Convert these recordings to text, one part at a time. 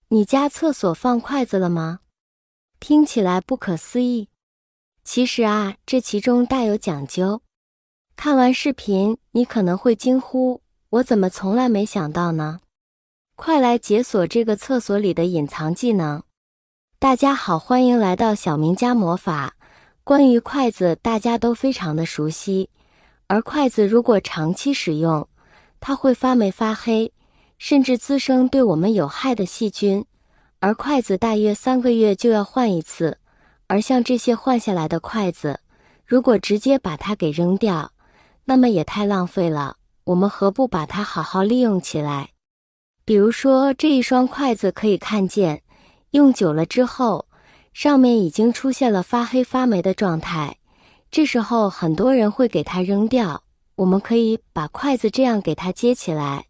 你家厕所放筷子了吗？听起来不可思议。其实啊，这其中大有讲究。看完视频，你可能会惊呼：我怎么从来没想到呢？快来解锁这个厕所里的隐藏技能！大家好，欢迎来到小明家魔法。关于筷子，大家都非常的熟悉，而筷子如果长期使用，它会发霉发黑，甚至滋生对我们有害的细菌，而筷子大约3个月就要换一次。而像这些换下来的筷子，如果直接把它给扔掉，那么也太浪费了，我们何不把它好好利用起来？比如说这一双筷子可以看见，用久了之后，上面已经出现了发黑发霉的状态，这时候很多人会给它扔掉。我们可以把筷子这样给它接起来，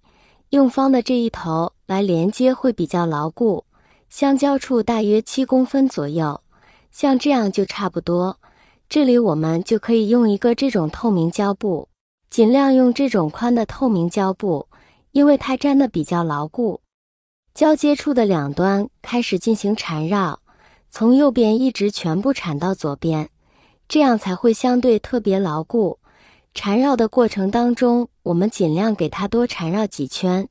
用方的这一头来连接会比较牢固，相交处大约7公分左右，像这样就差不多。这里我们就可以用一个这种透明胶布，尽量用这种宽的透明胶布，因为它粘得比较牢固。交接处的两端开始进行缠绕，从右边一直全部缠到左边，这样才会相对特别牢固。缠绕的过程当中，我们尽量给它多缠绕几圈。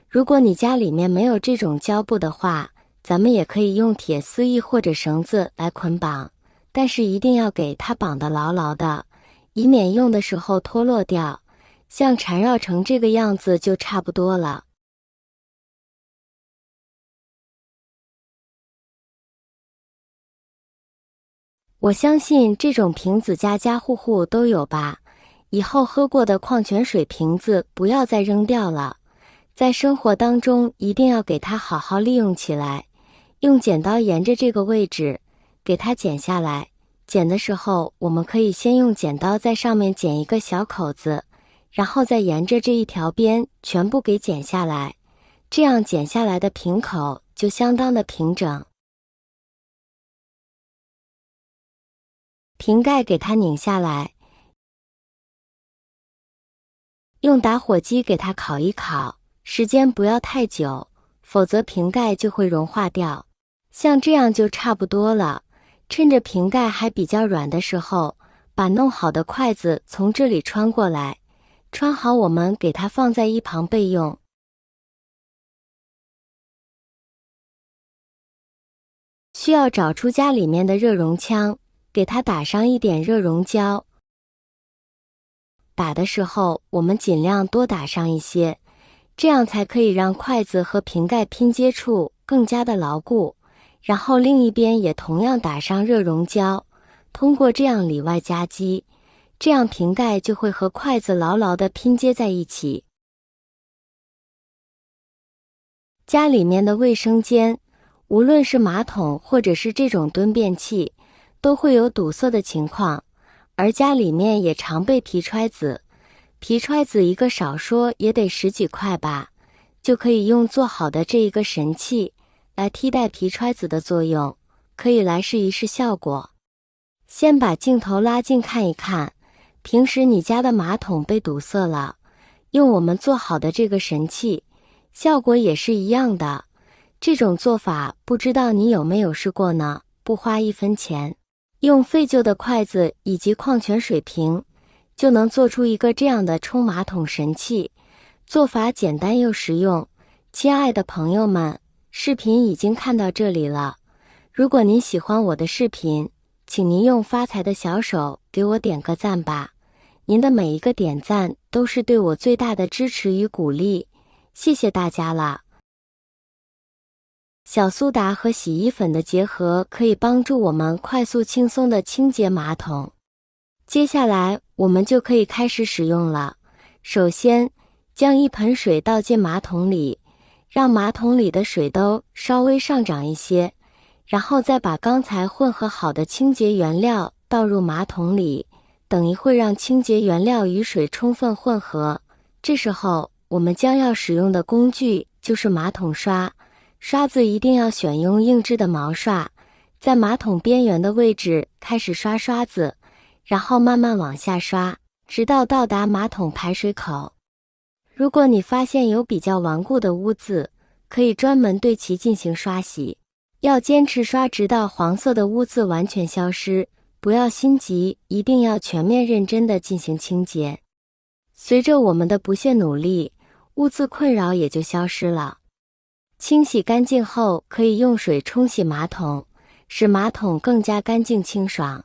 如果你家里面没有这种胶布的话，咱们也可以用铁丝衣或者绳子来捆绑，但是一定要给它绑得牢牢的，以免用的时候脱落掉。像缠绕成这个样子就差不多了。我相信这种瓶子家家户户都有吧，以后喝过的矿泉水瓶子不要再扔掉了，在生活当中一定要给它好好利用起来。用剪刀沿着这个位置给它剪下来，剪的时候我们可以先用剪刀在上面剪一个小口子，然后再沿着这一条边全部给剪下来，这样剪下来的瓶口就相当的平整。瓶盖给它拧下来，用打火机给它烤一烤，时间不要太久，否则瓶盖就会融化掉。像这样就差不多了。趁着瓶盖还比较软的时候，把弄好的筷子从这里穿过来，穿好我们给它放在一旁备用。需要找出家里面的热熔枪，给它打上一点热熔胶。打的时候我们尽量多打上一些，这样才可以让筷子和瓶盖拼接处更加的牢固。然后另一边也同样打上热熔胶，通过这样里外夹击，这样瓶盖就会和筷子牢牢地拼接在一起。家里面的卫生间，无论是马桶或者是这种蹲便器，都会有堵塞的情况，而家里面也常备皮揣子，皮揣子一个少说也得10几块吧，就可以用做好的这一个神器来替代皮揣子的作用，可以来试一试效果。先把镜头拉近看一看，平时你家的马桶被堵塞了，用我们做好的这个神器，效果也是一样的。这种做法不知道你有没有试过呢？不花1分钱，用废旧的筷子以及矿泉水瓶，就能做出一个这样的冲马桶神器，做法简单又实用。亲爱的朋友们，视频已经看到这里了，如果您喜欢我的视频，请您用发财的小手给我点个赞吧，您的每一个点赞都是对我最大的支持与鼓励，谢谢大家啦。小苏打和洗衣粉的结合可以帮助我们快速轻松地清洁马桶。接下来我们就可以开始使用了。首先，将1盆水倒进马桶里，让马桶里的水都稍微上涨一些，然后再把刚才混合好的清洁原料倒入马桶里，等一会让清洁原料与水充分混合。这时候我们将要使用的工具就是马桶刷，刷子一定要选用硬质的毛刷，在马桶边缘的位置开始刷刷子，然后慢慢往下刷，直到到达马桶排水口。如果你发现有比较顽固的污渍，可以专门对其进行刷洗。要坚持刷直到黄色的污渍完全消失，不要心急，一定要全面认真地进行清洁。随着我们的不懈努力，污渍困扰也就消失了。清洗干净后，可以用水冲洗马桶，使马桶更加干净清爽。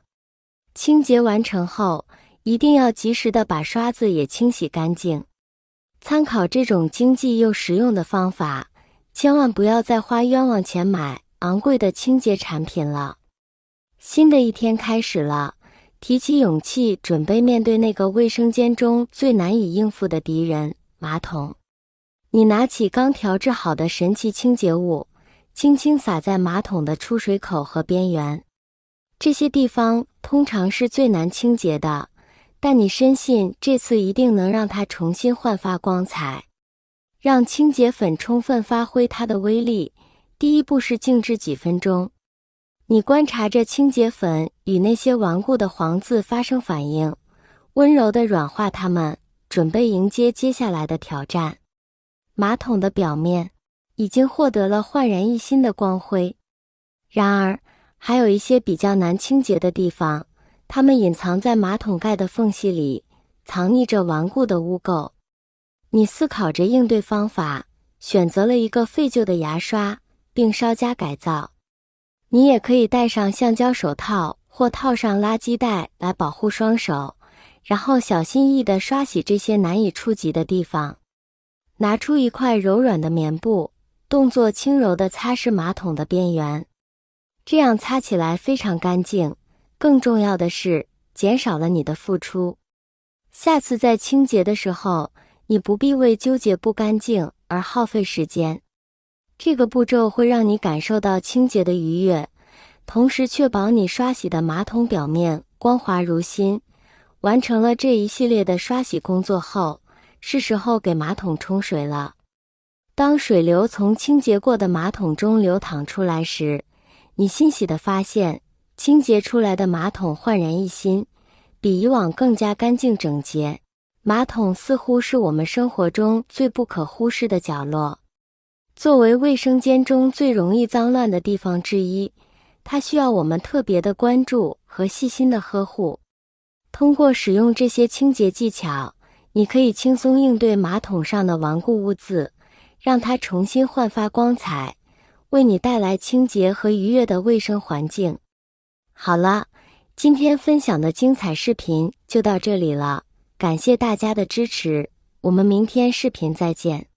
清洁完成后，一定要及时地把刷子也清洗干净。参考这种经济又实用的方法，千万不要再花冤枉钱买昂贵的清洁产品了。新的一天开始了，提起勇气，准备面对那个卫生间中最难以应付的敌人——马桶。你拿起刚调制好的神奇清洁物，轻轻洒在马桶的出水口和边缘。这些地方通常是最难清洁的，但你深信这次一定能让它重新焕发光彩。让清洁粉充分发挥它的威力，第一步是静置几分钟。你观察着清洁粉与那些顽固的黄渍发生反应，温柔地软化它们，准备迎接接下来的挑战。马桶的表面已经获得了焕然一新的光辉，然而还有一些比较难清洁的地方，它们隐藏在马桶盖的缝隙里，藏匿着顽固的污垢。你思考着应对方法，选择了一个废旧的牙刷，并稍加改造。你也可以戴上橡胶手套或套上垃圾袋来保护双手，然后小心翼翼地刷洗这些难以触及的地方。拿出一块柔软的棉布，动作轻柔地擦拭马桶的边缘，这样擦起来非常干净。更重要的是，减少了你的付出。下次在清洁的时候，你不必为纠结不干净而耗费时间。这个步骤会让你感受到清洁的愉悦，同时确保你刷洗的马桶表面光滑如新。完成了这一系列的刷洗工作后，是时候给马桶冲水了。当水流从清洁过的马桶中流淌出来时，你欣喜地发现，清洁出来的马桶焕然一新，比以往更加干净整洁。马桶似乎是我们生活中最不可忽视的角落。作为卫生间中最容易脏乱的地方之一，它需要我们特别的关注和细心的呵护。通过使用这些清洁技巧，你可以轻松应对马桶上的顽固污渍，让它重新焕发光彩，为你带来清洁和愉悦的卫生环境。好了，今天分享的精彩视频就到这里了，感谢大家的支持，我们明天视频再见。